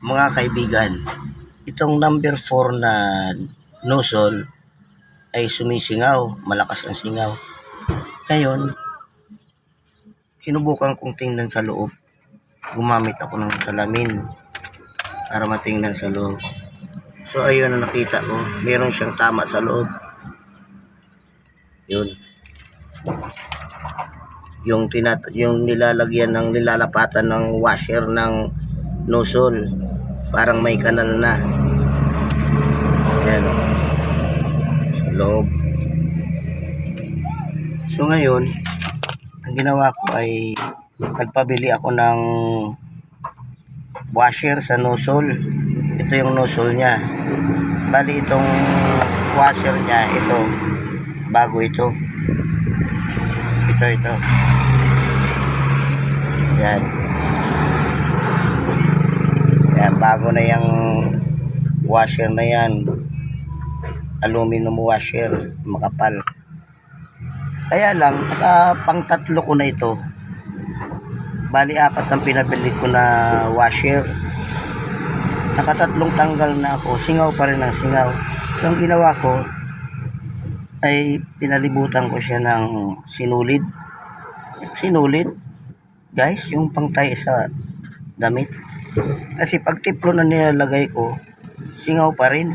Mga kaibigan, itong number 4 na nozzle ay sumisingaw, malakas ang singaw. Ngayon, sinubukan kong tingnan sa loob. Gumamit ako ng salamin para matingnan sa loob. So ayun ang nakita ko, meron siyang tama sa loob. Yun. Yung nilalagyan ng nilalapatan ng washer ng nozzle, parang may kanal na. Ayan, sa loob. So ngayon, ang ginawa ko ay nagpabili ako ng washer sa nozzle. Ito yung nozzle niya. Bali itong washer niya, ito, bago ito. Ito. Yan. Yan, bago na yung washer na yan. Aluminum washer, makapal. Kaya lang, pang tatlo ko na ito. Bali, 4 ang pinabili ko na washer. Nakatatlong tanggal na ako. Singaw pa rin ang singaw. So, ang ginawa ko ay pinalibutan ko siya ng sinulid. Sinulid, guys, yung pangtay sa damit. Kasi pag tiplo na nilalagay ko, singaw pa rin.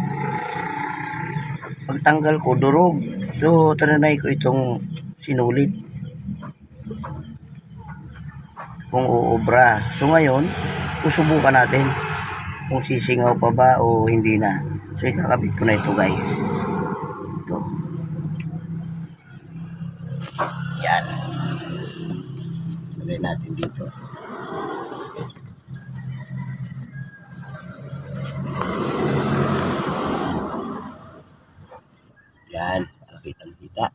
Pagtanggal ko, durog. So, tananay ko itong sinulid kung uubra. So, ngayon, susubukan natin kung sisingaw pa ba o hindi na. So, ikakabit ko na ito, guys. Ito. Yan. Lagay natin dito. Yan. Kita.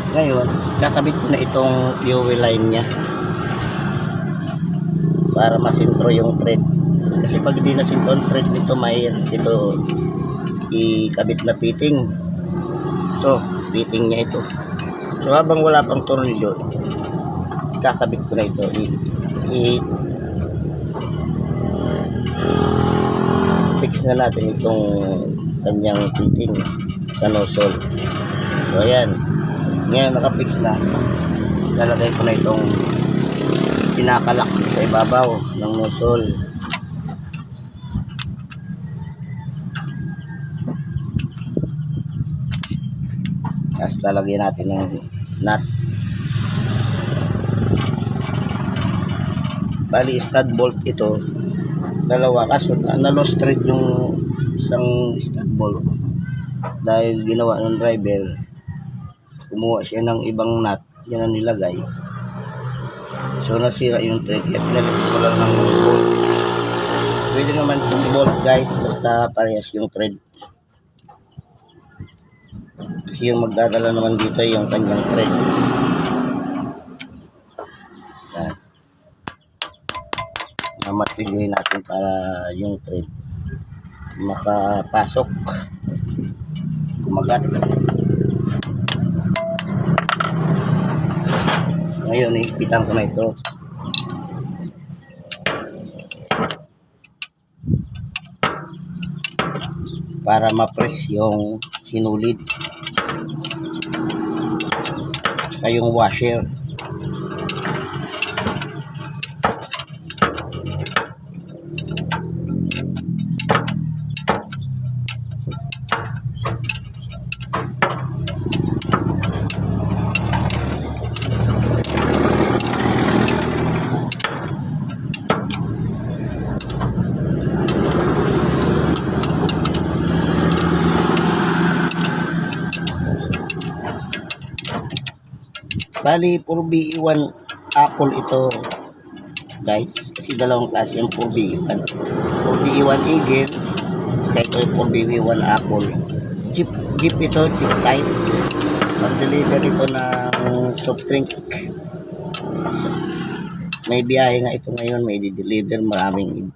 Ngayon, kakabit ko na itong fuel line niya para masintro yung thread. Kasi pag hindi nasintro yung thread nito, may ito ikabit na fitting. Ito, fitting niya ito. So habang wala pang tornilyo, kakabit ko na ito. Fix na natin itong kanyang fitting sa nozzle. So ayan. Ngayon nakapix na, lalagay ko na itong pinakalak sa ibabaw ng nozzle. Tapos lalagyan natin ng nut. Bali stud bolt ito, dalawa, kaso na-lost thread yung isang stud bolt dahil ginawa ng driver. Kumuha siya ng ibang nut, yan ang nilagay. So nasira yung thread, kaya pinalit ko lang ng bolt. Pwede naman itong bolt, guys, basta parehas yung thread. Kasi yung magdadala naman dito yung kanyang thread. Yan. Mamatiguin natin para yung thread makapasok, kumagat. Ngayon, ipitan ko na ito. Para ma-press yung sinulid. Saka yung washer. Bali, 4BE1 Apple ito, guys. Kasi dalawang klase yung 4BE1. 4BE1 Eagle, kaya ito yung 4BE1 Apple. Jeep ito, jeep type. Pag-deliver ito ng soft drink. May biyahe nga ito ngayon, may i-deliver, maraming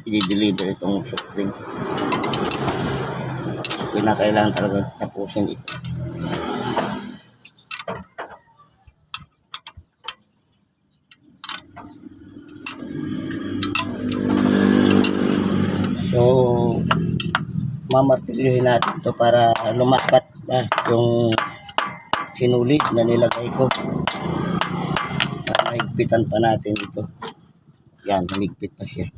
i-deliver itong soft drink. So, pinakailangan talaga tapusin ito. So, mamartilyohin natin to para lumapat na yung sinulid na nilagay ko. Mahigpitan pa natin ito. Yan, humigpit pa siya.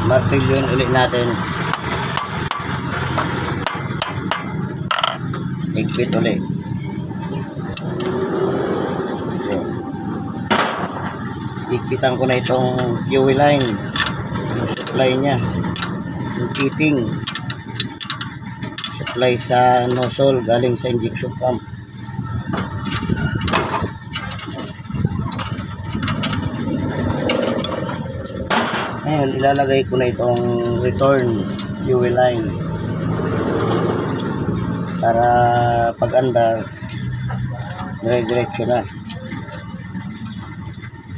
Martilyon ulit natin. Higpit ulit. So, higpitan ko na itong fuel line. Yung supply niya. Yung fitting. Supply sa nozzle galing sa injection pump. Ngayon, ilalagay ko na itong return fuel line para pag-andar dire-diretso na.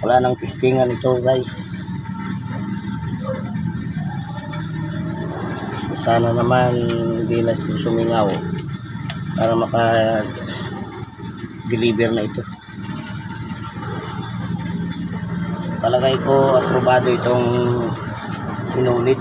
Wala nang testingan ito, guys. So, sana naman hindi na sumingaw para maka-deliver na ito. Palagay ko aprobado itong sinulid.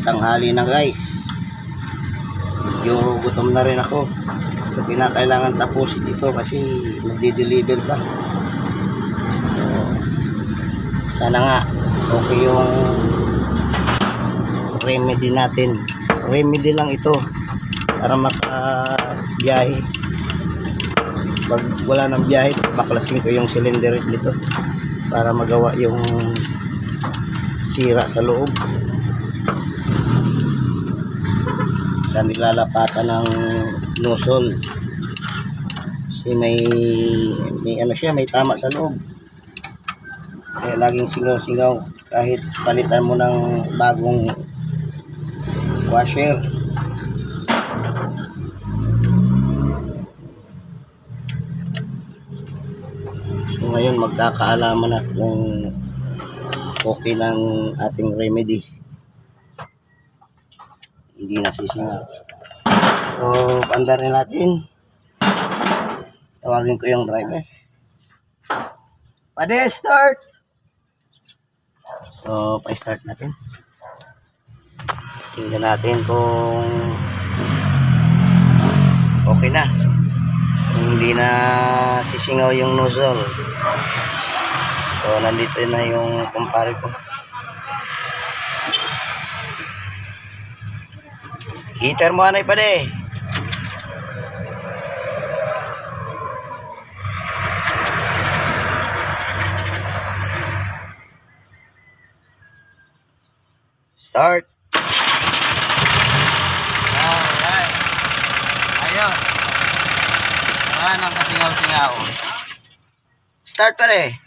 Tanghali na, guys. Medyo gutom na rin ako. So, pinakailangan tapusin ito kasi magdi-deliver pa. So, sana nga okay yung remedy natin. Remedy lang ito para makabiyahe. Pag wala ng biyahe, baklasin ko yung cylinder dito para magawa yung sira sa loob. Sa nilalapatan ng nozzle kasi may ano siya, may tama sa loob, kaya laging singaw-singaw kahit palitan mo ng bagong washer. So ngayon magkakaalaman na kung okay ng ating remedy, hindi nasisingaw. So, andarin natin. Tawagin ko yung driver. Pwede, start! So, pa-start natin. Tingnan natin kung okay na. Kung hindi na sisingaw yung nozzle. So, nandito na yung kumpare ko. Heater mo, anay pa de. Start. Alright. Ayun. Wala nang kasingaw-singaw. Start pa de.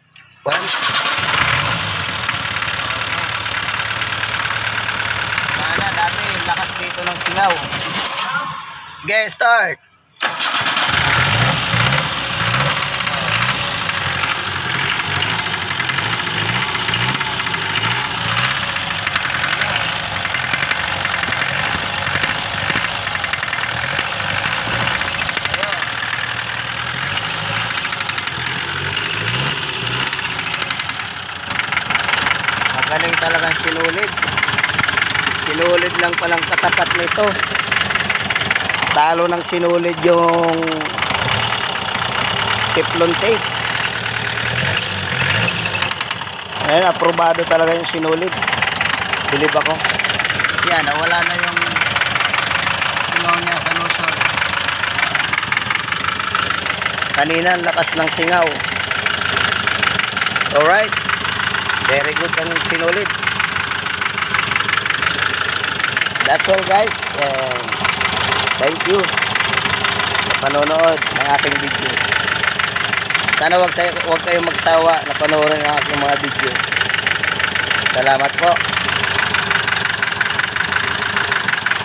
Lakas dito ng singaw. Okay, start. Magaling talagang sinulid. Sinulid lang palang katapat nito. Talo ng sinulid yung Teflon tape. Ayan, aprobado talaga yung sinulid. Bilib ako. Yan, nawala na yung singaw niya sa Kanina ang lakas ng singaw. Alright. Very good ang sinulid. That's all guys. And thank you sa panonood ng aking video. Sana wag kayong magsawa na panoorin ang aking mga video. Salamat po.